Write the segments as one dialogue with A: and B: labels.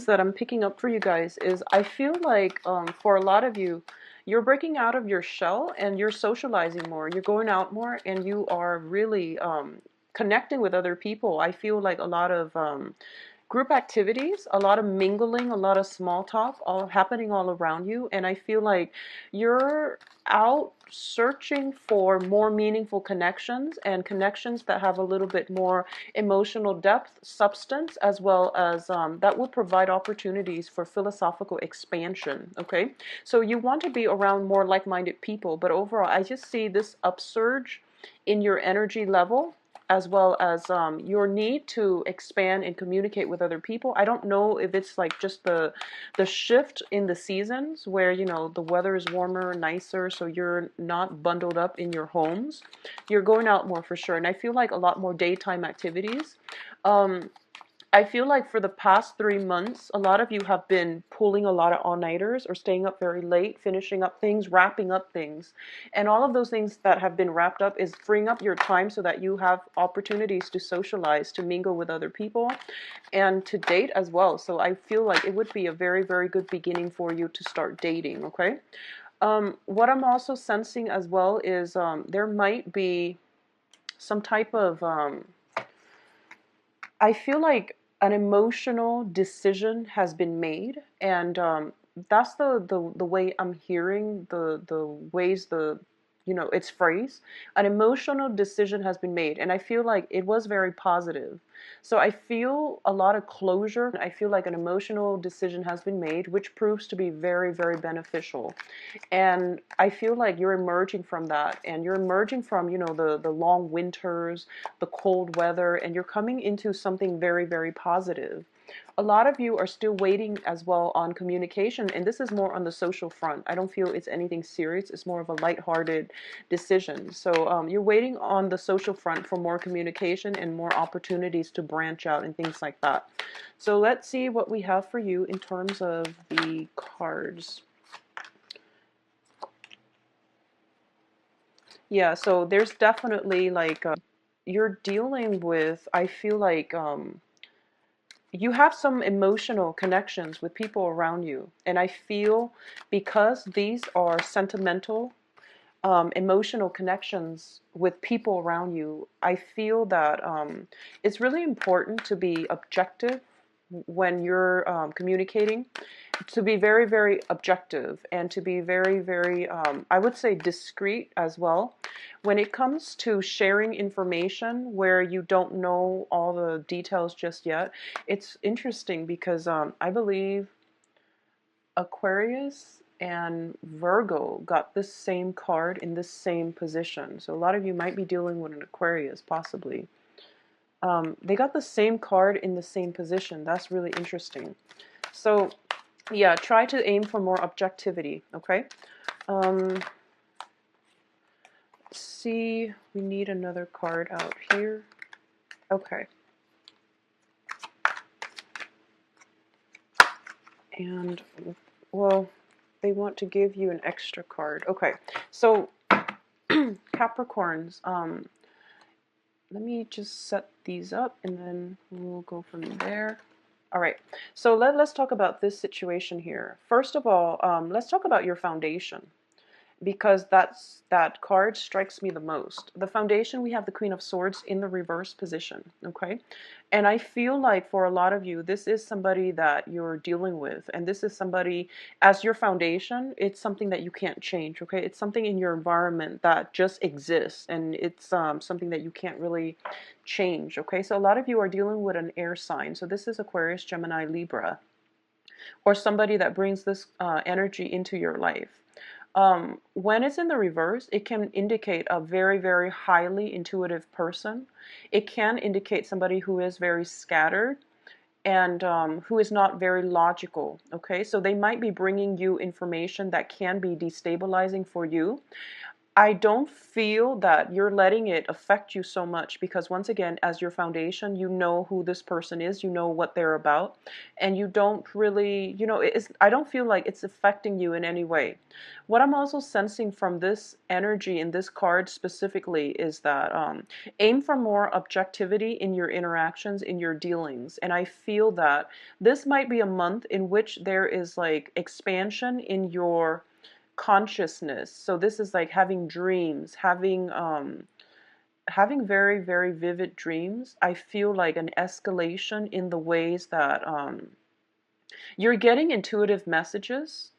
A: that I'm picking up for you guys is I feel like for a lot of you, you're breaking out of your shell and you're socializing more. You're going out more and you are really connecting with other people. I feel like a lot of group activities, a lot of mingling, a lot of small talk, all happening all around you. And I feel like you're out searching for more meaningful connections and connections that have a little bit more emotional depth, substance, as well as that will provide opportunities for philosophical expansion. Okay, so you want to be around more like-minded people, but overall, I just see this upsurge in your energy level, as well as your need to expand and communicate with other people. I don't know if it's like just the shift in the seasons where, you know, the weather is warmer, nicer, so you're not bundled up in your homes. You're going out more for sure. And I feel like a lot more daytime activities. I feel like for the past 3 months, a lot of you have been pulling a lot of all-nighters or staying up very late, finishing up things, wrapping up things. And all of those things that have been wrapped up is freeing up your time so that you have opportunities to socialize, to mingle with other people, and to date as well. So I feel like it would be a very, very good beginning for you to start dating, okay? What I'm also sensing as well is there might be some type of I feel like an emotional decision has been made, and that's the way I'm hearing the ways the it's phrased. An emotional decision has been made, and I feel like it was very positive. So I feel a lot of closure. I feel like an emotional decision has been made, which proves to be very, very beneficial. And I feel like you're emerging from that, and you're emerging from, the long winters, the cold weather, and you're coming into something very, very positive. A lot of you are still waiting as well on communication, and this is more on the social front. I don't feel it's anything serious. It's more of a lighthearted decision. So you're waiting on the social front for more communication and more opportunities to branch out and things like that. So let's see what we have for you in terms of the cards. Yeah, so there's definitely like you're dealing with, I feel like you have some emotional connections with people around you. And I feel because these are sentimental, emotional connections with people around you, I feel that it's really important to be objective when you're communicating, to be very, very objective, and to be very, very, I would say, discreet as well. When it comes to sharing information where you don't know all the details just yet, it's interesting because I believe Aquarius and Virgo got this same card in this same position. So a lot of you might be dealing with an Aquarius, possibly. They got the same card in the same position. That's really interesting. So yeah, try to aim for more objectivity, okay? Let's see, we need another card out here. Okay. And, well, they want to give you an extra card. Okay, so Capricorns, let me just set these up and then we'll go from there. All right, so let's talk about this situation here. First of all, let's talk about your foundation, because that card strikes me the most. The foundation, we have the Queen of Swords in the reverse position, okay? And I feel like for a lot of you, this is somebody that you're dealing with, and this is somebody as your foundation. It's something that you can't change, okay? It's something in your environment that just exists, and it's something that you can't really change, okay? So a lot of you are dealing with an air sign. So this is Aquarius, Gemini, Libra, or somebody that brings this energy into your life. When it's in the reverse, it can indicate a very, very highly intuitive person. It can indicate somebody who is very scattered and who is not very logical, okay? So they might be bringing you information that can be destabilizing for you. I don't feel that you're letting it affect you so much because once again, as your foundation, you know who this person is, you know what they're about, and you don't really, I don't feel like it's affecting you in any way. What I'm also sensing from this energy in this card specifically is that aim for more objectivity in your interactions, in your dealings. And I feel that this might be a month in which there is like expansion in your consciousness. So this is like having dreams, having very, very vivid dreams. I feel like an escalation in the ways that you're getting intuitive messages.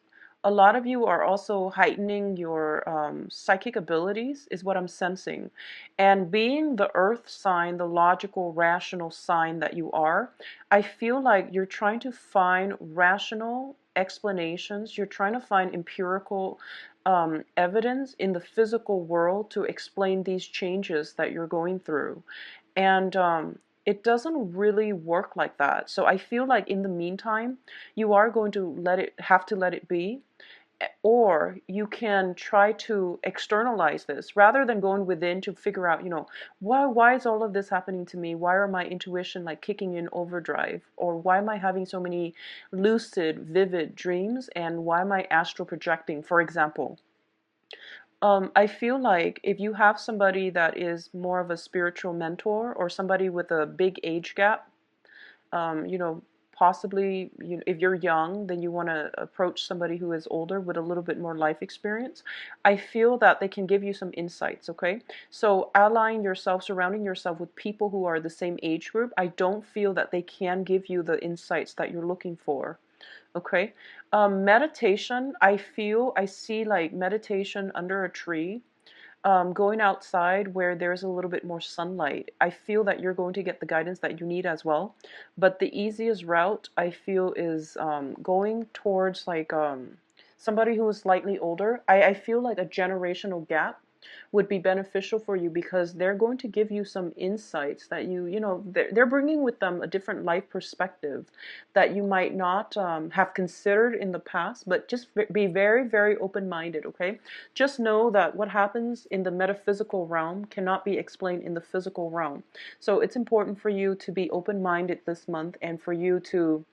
A: A lot of you are also heightening your psychic abilities, is what I'm sensing. And being the earth sign, the logical, rational sign that you are, I feel like you're trying to find rational explanations. You're trying to find empirical evidence in the physical world to explain these changes that you're going through. And it doesn't really work like that. So I feel like in the meantime, you are going to have to let it be, or you can try to externalize this rather than going within to figure out, why is all of this happening to me? Why are my intuition like kicking in overdrive? Or why am I having so many lucid, vivid dreams? And why am I astral projecting, for example? I feel like if you have somebody that is more of a spiritual mentor or somebody with a big age gap, um, you know, possibly if you're young, then you want to approach somebody who is older with a little bit more life experience. I feel that they can give you some insights, okay? So allying yourself, surrounding yourself with people who are the same age group, I don't feel that they can give you the insights that you're looking for. Okay. Meditation, I see like meditation under a tree, going outside where there's a little bit more sunlight. I feel that you're going to get the guidance that you need as well. But the easiest route I feel is going towards like somebody who is slightly older. I feel like a generational gap would be beneficial for you because they're going to give you some insights that they're bringing with them a different life perspective that you might not have considered in the past, but just be very, very open-minded, okay? Just know that what happens in the metaphysical realm cannot be explained in the physical realm. So it's important for you to be open-minded this month and for you to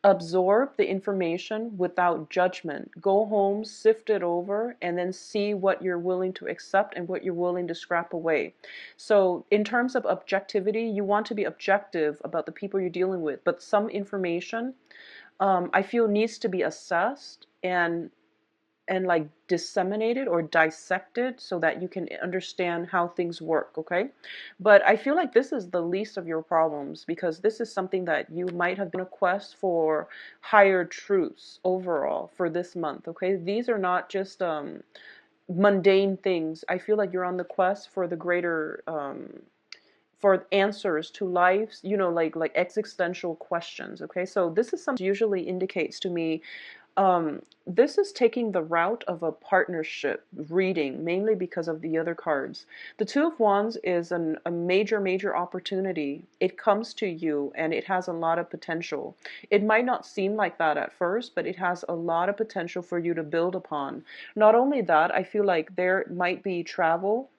A: absorb the information without judgment. Go home, sift it over, and then see what you're willing to accept and what you're willing to scrap away. So in terms of objectivity, you want to be objective about the people you're dealing with, but some information I feel needs to be assessed and like disseminated or dissected so that you can understand how things work, okay? But I feel like this is the least of your problems because this is something that you might have been on a quest for higher truths overall for this month, okay? These are not just mundane things. I feel like you're on the quest for the greater for answers to life's, like existential questions, okay? So this is something usually indicates to me this is taking the route of a partnership reading, mainly because of the other cards. The Two of Wands is a major, major opportunity. It comes to you and it has a lot of potential. It might not seem like that at first, but it has a lot of potential for you to build upon. Not only that, I feel like there might be travel,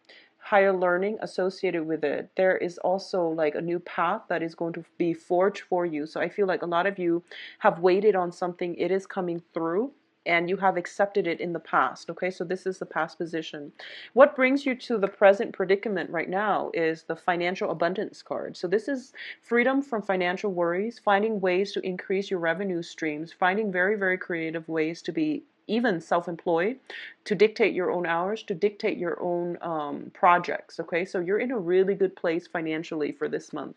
A: higher learning associated with it. There is also like a new path that is going to be forged for you. So I feel like a lot of you have waited on something. It is coming through and you have accepted it in the past. Okay, so this is the past position. What brings you to the present predicament right now is the financial abundance card. So this is freedom from financial worries, finding ways to increase your revenue streams, finding very, very creative ways to be even self-employed, to dictate your own hours, to dictate your own projects, okay? So you're in a really good place financially for this month.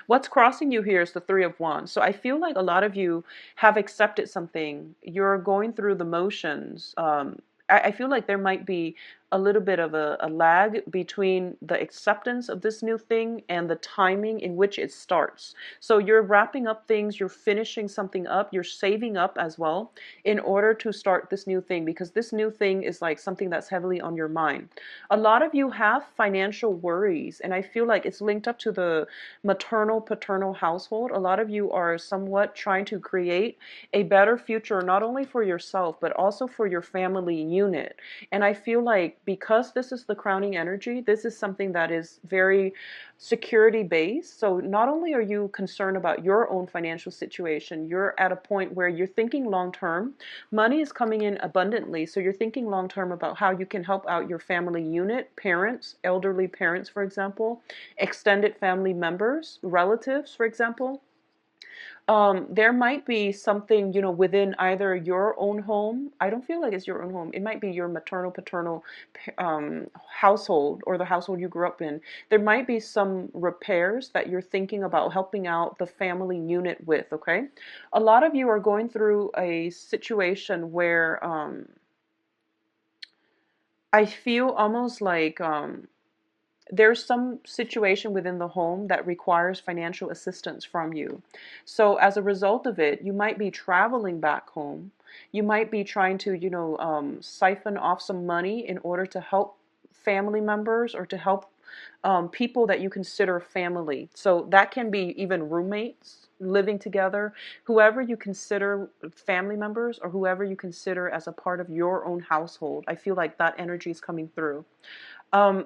A: What's crossing you here is the Three of Wands. So I feel like a lot of you have accepted something. You're going through the motions. I feel like there might be a little bit of a lag between the acceptance of this new thing and the timing in which it starts. So you're wrapping up things, you're finishing something up, you're saving up as well in order to start this new thing, because this new thing is like something that's heavily on your mind. A lot of you have financial worries, and I feel like it's linked up to the maternal paternal household. A lot of you are somewhat trying to create a better future, not only for yourself, but also for your family unit. And I feel like because this is the crowning energy, this is something that is very security based. So not only are you concerned about your own financial situation, you're at a point where you're thinking long term. Money is coming in abundantly. So you're thinking long term about how you can help out your family unit, parents, elderly parents, for example, extended family members, relatives, for example. There might be something, within either your own home. I don't feel like it's your own home. It might be your maternal, paternal household, or the household you grew up in. There might be some repairs that you're thinking about helping out the family unit with, okay? A lot of you are going through a situation where I feel almost like there's some situation within the home that requires financial assistance from you. So as a result of it, you might be traveling back home. You might be trying to, siphon off some money in order to help family members, or to help people that you consider family. So that can be even roommates living together, whoever you consider family members, or whoever you consider as a part of your own household. I feel like that energy is coming through.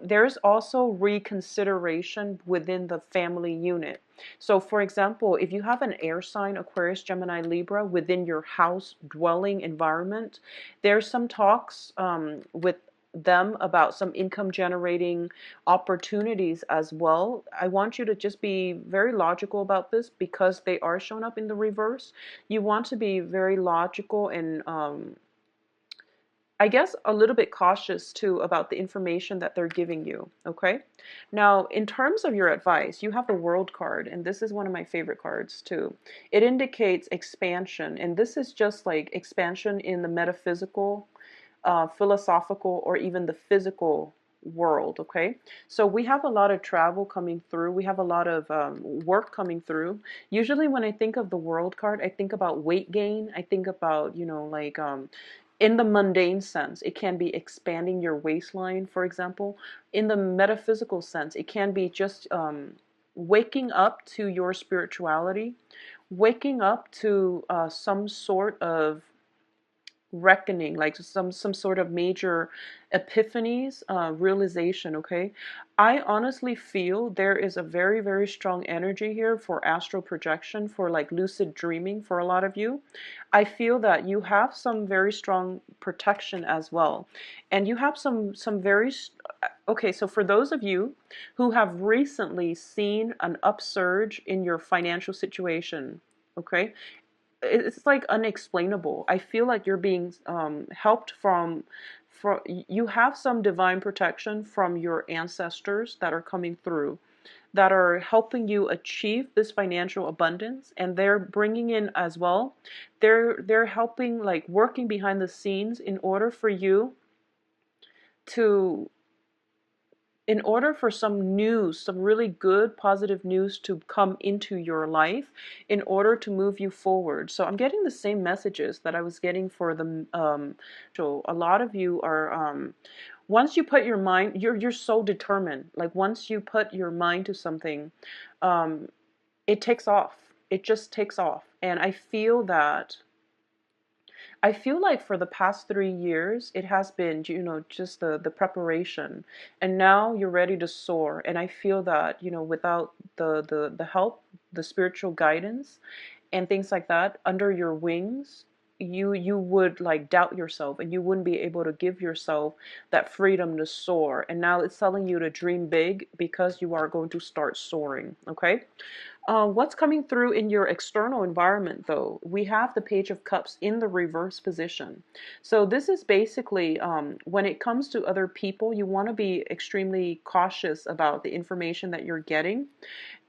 A: There's also reconsideration within the family unit. So, for example, if you have an air sign, Aquarius, Gemini, Libra, within your house dwelling environment, there's some talks with them about some income generating opportunities as well. I want you to just be very logical about this, because they are shown up in the reverse. You want to be very logical and I guess a little bit cautious too about the information that they're giving you, okay? Now, in terms of your advice, you have the World card, and this is one of my favorite cards too. It indicates expansion, and this is just like expansion in the metaphysical, philosophical, or even the physical world, okay? So we have a lot of travel coming through. We have a lot of work coming through. Usually when I think of the World card, I think about weight gain. I think about, like in the mundane sense, it can be expanding your waistline, for example. In the metaphysical sense, it can be just waking up to your spirituality, waking up to some sort of reckoning, like some sort of major epiphanies, realization, okay? I honestly feel there is a very, very strong energy here for astral projection, for like lucid dreaming for a lot of you. I feel that you have some very strong protection as well. And you have some very okay, so for those of you who have recently seen an upsurge in your financial situation, okay, it's like unexplainable. I feel like you're being helped from you have some divine protection from your ancestors that are coming through, that are helping you achieve this financial abundance, and they're bringing in as well. They're helping, like working behind the scenes in order for you to in order for some news, some really good positive news to come into your life in order to move you forward. So I'm getting the same messages that I was getting for the so a lot of you are once you put your mind, you're so determined. Like once you put your mind to something, it takes off. It just takes off. And I feel like for the past 3 years, it has been, just the preparation. And now you're ready to soar. And I feel that, without the help, the spiritual guidance, and things like that under your wings, you would like doubt yourself, and you wouldn't be able to give yourself that freedom to soar. And now it's telling you to dream big, because you are going to start soaring, okay? What's coming through in your external environment, though? We have the Page of Cups in the reverse position. So this is basically, when it comes to other people, you want to be extremely cautious about the information that you're getting.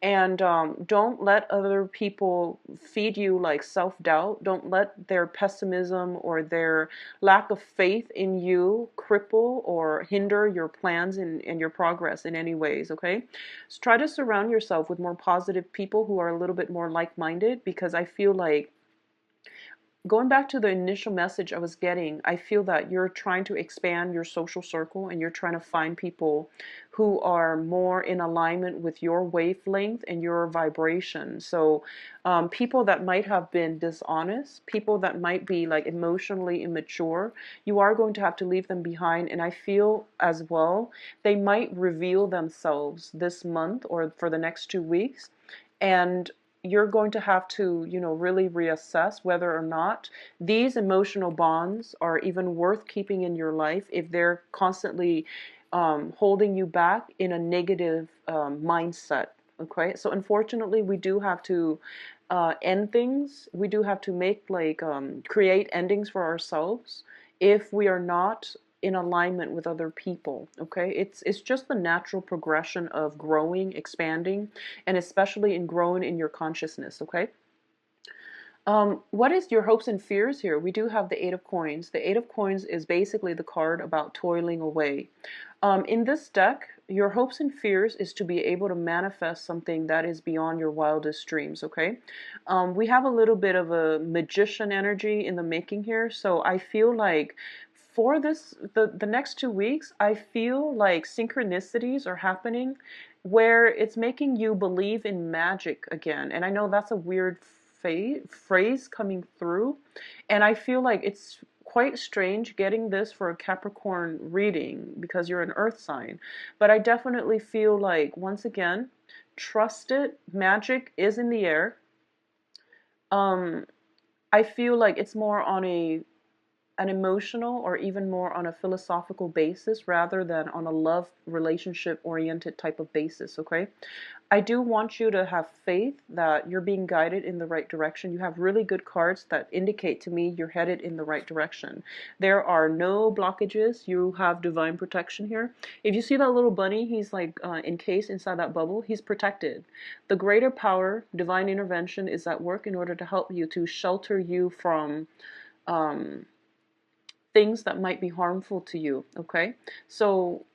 A: And don't let other people feed you like self-doubt. Don't let their pessimism or their lack of faith in you cripple or hinder your plans and your progress in any ways, okay? So try to surround yourself with more positive people who are a little bit more like-minded, because I feel like, going back to the initial message I was getting, I feel that you're trying to expand your social circle and you're trying to find people who are more in alignment with your wavelength and your vibration. So, people that might have been dishonest, people that might be like emotionally immature, you are going to have to leave them behind. And I feel as well, they might reveal themselves this month or for the next 2 weeks. And you're going to have to, really reassess whether or not these emotional bonds are even worth keeping in your life if they're constantly holding you back in a negative mindset. Okay, so unfortunately, we do have to end things. We do have to make like create endings for ourselves if we are not in alignment with other people. Okay, it's just the natural progression of growing, expanding, and especially in growing in your consciousness. Okay. What is your hopes and fears here? We do have the Eight of Coins. The Eight of Coins is basically the card about toiling away. In this deck, your hopes and fears is to be able to manifest something that is beyond your wildest dreams, okay? We have a little bit of a magician energy in the making here, so I feel like for the next 2 weeks, I feel like synchronicities are happening where it's making you believe in magic again. And I know that's a weird phrase coming through, and I feel like it's quite strange getting this for a Capricorn reading because you're an earth sign. But I definitely feel like, once again, trust it. Magic is in the air. Um, I feel like it's more on an emotional or even more on a philosophical basis rather than on a love relationship oriented type of basis, okay? I do want you to have faith that you're being guided in the right direction. You have really good cards that indicate to me you're headed in the right direction. There are no blockages. You have divine protection here. If you see that little bunny, he's like encased inside that bubble. He's protected. The greater power, divine intervention, is at work in order to help you, to shelter you from things that might be harmful to you, okay? So,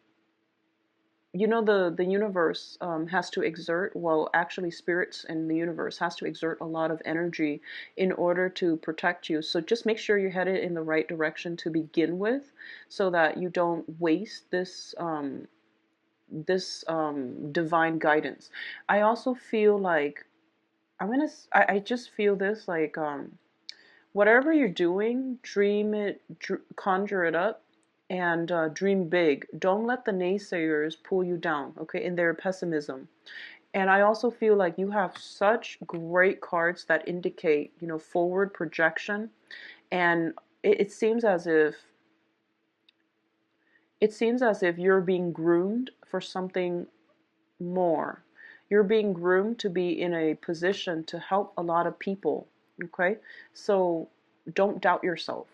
A: the universe has to exert, well, actually spirits and the universe has to exert a lot of energy in order to protect you. So just make sure you're headed in the right direction to begin with, so that you don't waste this divine guidance. I also feel like I just feel this like whatever you're doing, dream it, conjure it up, and dream big. Don't let the naysayers pull you down, okay, in their pessimism. And I also feel like you have such great cards that indicate, forward projection. And it seems as if you're being groomed for something more. You're being groomed to be in a position to help a lot of people. Okay? So don't doubt yourself.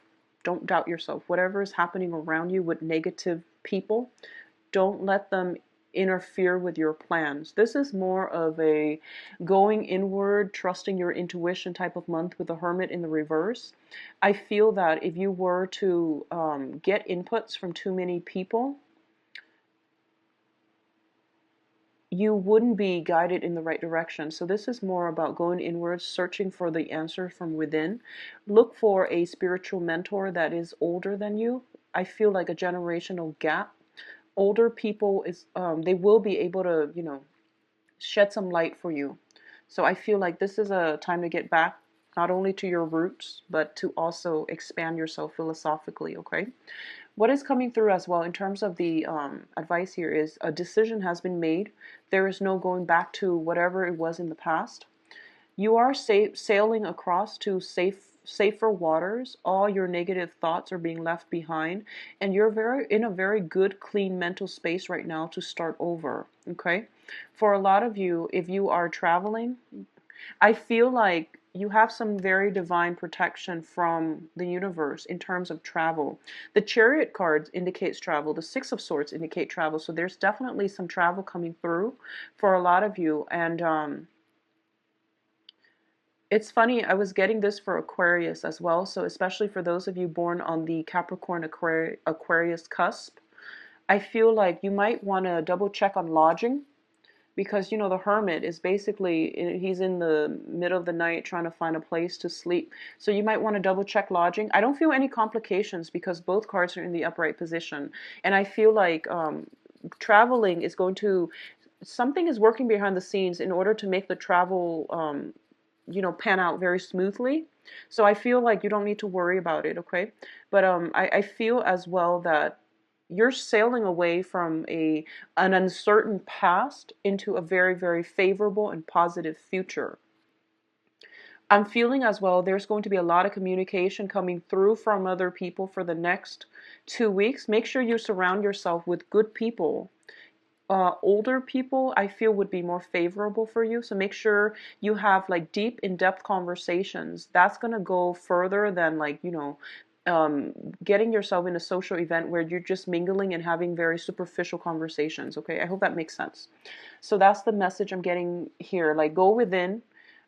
A: Don't doubt yourself. Whatever is happening around you with negative people, don't let them interfere with your plans. This is more of a going inward, trusting your intuition type of month with the Hermit in the reverse. I feel that if you were to get inputs from too many people, you wouldn't be guided in the right direction. So this is more about going inwards, searching for the answer from within. Look for a spiritual mentor that is older than you. I feel like a generational gap. Older people they will be able to, shed some light for you. So I feel like this is a time to get back not only to your roots, but to also expand yourself philosophically, okay? What is coming through as well in terms of the advice here is a decision has been made. There is no going back to whatever it was in the past. You are sailing across to safer waters. All your negative thoughts are being left behind, and you're in a very good, clean mental space right now to start over. Okay, for a lot of you, if you are traveling, I feel like you have some very divine protection from the universe in terms of travel. The Chariot card indicates travel. The Six of Swords indicate travel. So there's definitely some travel coming through for a lot of you. And it's funny, I was getting this for Aquarius as well. So especially for those of you born on the Capricorn Aquarius cusp, I feel like you might want to double check on lodging, because you know the hermit is basically, he's in the middle of the night trying to find a place to sleep. So you might want to double check lodging. I don't feel any complications because both cards are in the upright position, and I feel like traveling is going to, something is working behind the scenes in order to make the travel pan out very smoothly. So I feel like you don't need to worry about it, okay? But I feel as well that you're sailing away from an uncertain past into a very, very favorable and positive future. I'm feeling as well there's going to be a lot of communication coming through from other people for the next 2 weeks. Make sure you surround yourself with good people. Older people, I feel, would be more favorable for you. So make sure you have like deep, in-depth conversations. That's going to go further than like, getting yourself in a social event where you're just mingling and having very superficial conversations. Okay, I hope that makes sense. So that's the message I'm getting here. Like, go within,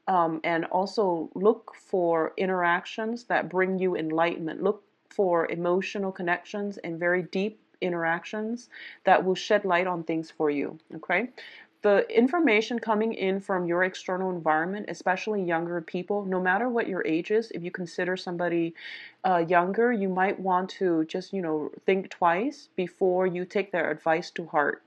A: and also look for interactions that bring you enlightenment. Look for emotional connections and very deep interactions that will shed light on things for you. Okay, the information coming in from your external environment, especially younger people, no matter what your age is, if you consider somebody younger, you might want to just, think twice before you take their advice to heart.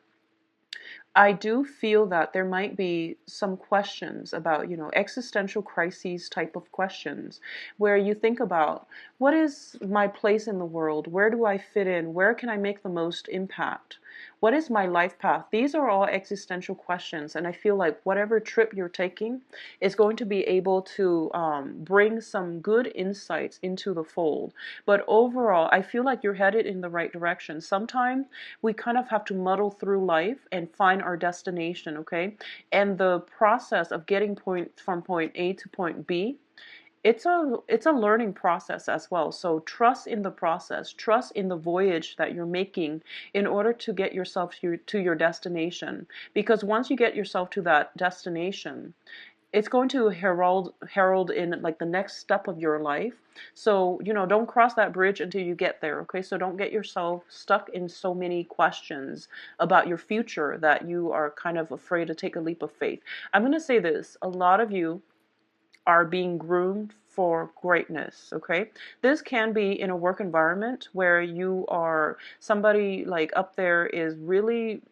A: I do feel that there might be some questions about, existential crises type of questions, where you think about, what is my place in the world? Where do I fit in? Where can I make the most impact? What is my life path? These are all existential questions, and I feel like whatever trip you're taking is going to be able to bring some good insights into the fold. But overall, I feel like you're headed in the right direction. Sometimes we kind of have to muddle through life and find our destination, okay? And the process of getting from point A to point B, it's a learning process as well. So trust in the process, trust in the voyage that you're making in order to get yourself to your destination. Because once you get yourself to that destination, it's going to herald in like the next step of your life. So, don't cross that bridge until you get there, okay? So don't get yourself stuck in so many questions about your future that you are kind of afraid to take a leap of faith. I'm going to say this, a lot of you are being groomed for greatness, okay? This can be in a work environment where you are, somebody like up there is really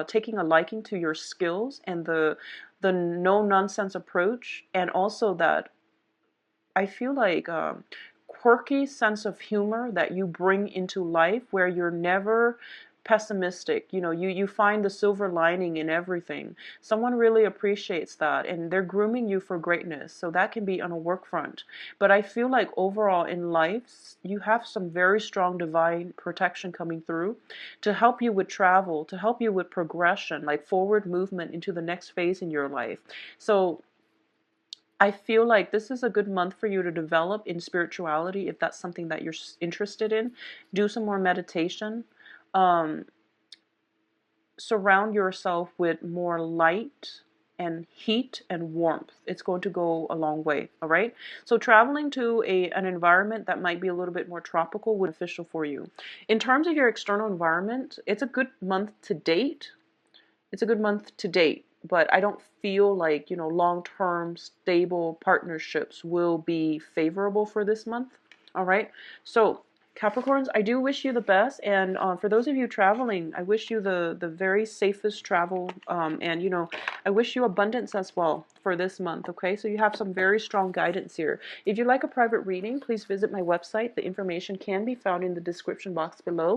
A: taking a liking to your skills and the no nonsense approach, and also that I feel like quirky sense of humor that you bring into life, where you're never pessimistic. You find the silver lining in everything. Someone really appreciates that, and they're grooming you for greatness. So that can be on a work front. But I feel like overall in life, you have some very strong divine protection coming through to help you with travel, to help you with progression, like forward movement into the next phase in your life. So I feel like this is a good month for you to develop in spirituality if that's something that you're interested in. Do some more meditation. Surround yourself with more light and heat and warmth. It's going to go a long way, all right? So traveling to an environment that might be a little bit more tropical would be beneficial for you. In terms of your external environment, it's a good month to date. It's a good month to date, but I don't feel like, long-term stable partnerships will be favorable for this month. All right. So Capricorns, I do wish you the best. And for those of you traveling, I wish you the very safest travel. And, I wish you abundance as well for this month. Okay. So you have some very strong guidance here. If you'd like a private reading, please visit my website. The information can be found in the description box below.